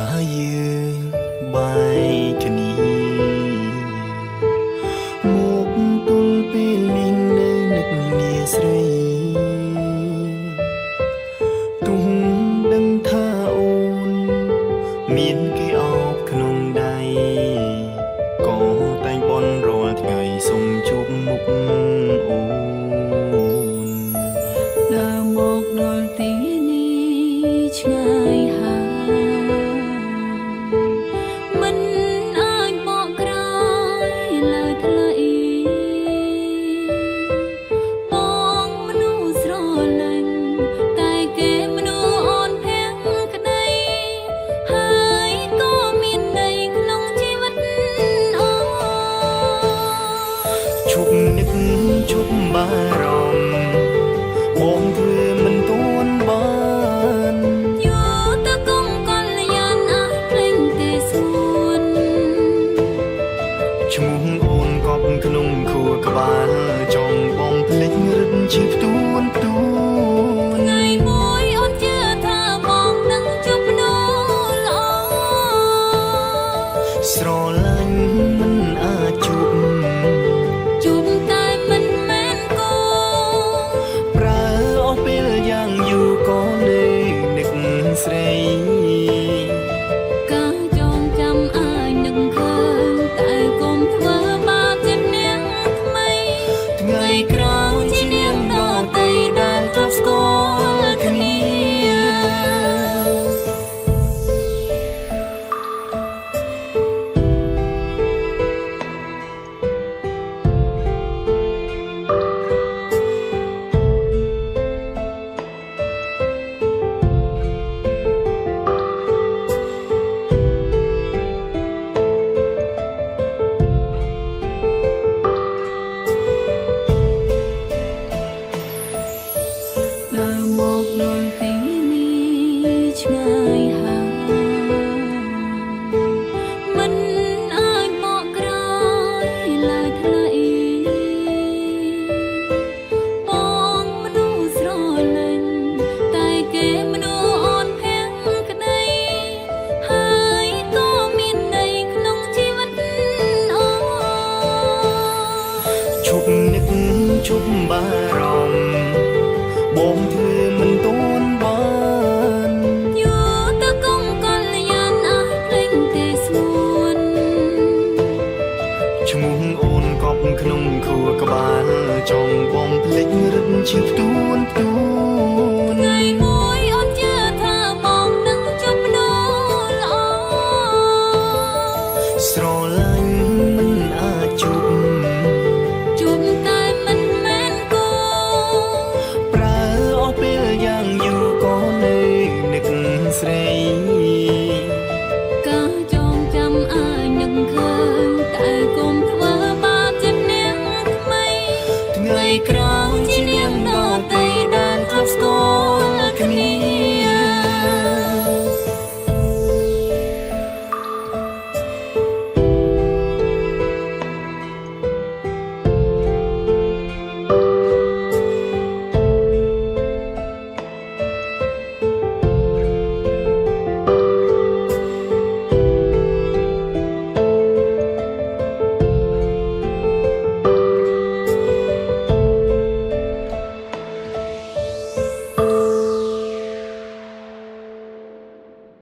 ថាយើងបែកគ្នាមកទល់ពេលនេះនៅនឹកនាស្រីទុំដឹងថាអូនមានគេអោបក្នុងដៃក៏តែងបន់រាល់ថ្ងៃសុំជួបមុខអូនដើរមកដល់ទីនេះឆ្ងាយហើយមិនអាចបកក្រោយលើថ្លៃបងមនុស្សស្រលាញ់តែគេមនុស្សអូនភាំងក្តីហើយក៏មានន័យក្នុងជីវិតអូនជប់នឹកជប់បារម្ភបងធ្វើមិនទាន់បានយោទៅកុំកលយានអស់ភ្លេងទេសួនឈ្មោះអូនកប់ក្នុងខួរក្បាលចង់បងភ្លេចរឹតជាផ្ទួនថ្ងៃមួយអូនជឿថាបងនឹងជួបមនុស្សល្អស្រឡាញ់មិនអាចជួបតែមិនមែនគូប្រើអស់ពេលយ៉ាងយូរក៏នៅនឹកស្រីការចងចាំអាចនឹងឃើញតែកុំធ្វើបាបចិត្តនាងថ្មីថ្ងៃក្រោយជានាងដទៃដែលធ្លាប់ស្គាល់គ្នាដើរមកដល់ទីនេះឆ្ងាយហើយមិនអាចបកក្រោយលើថ្លៃបងមនុស្សស្រលាញ់តែគេមនុស្សអូនភាំងក្តីហើយក៏មានន័យក្នុងជីវិតអូនជប់នឹកជប់បារ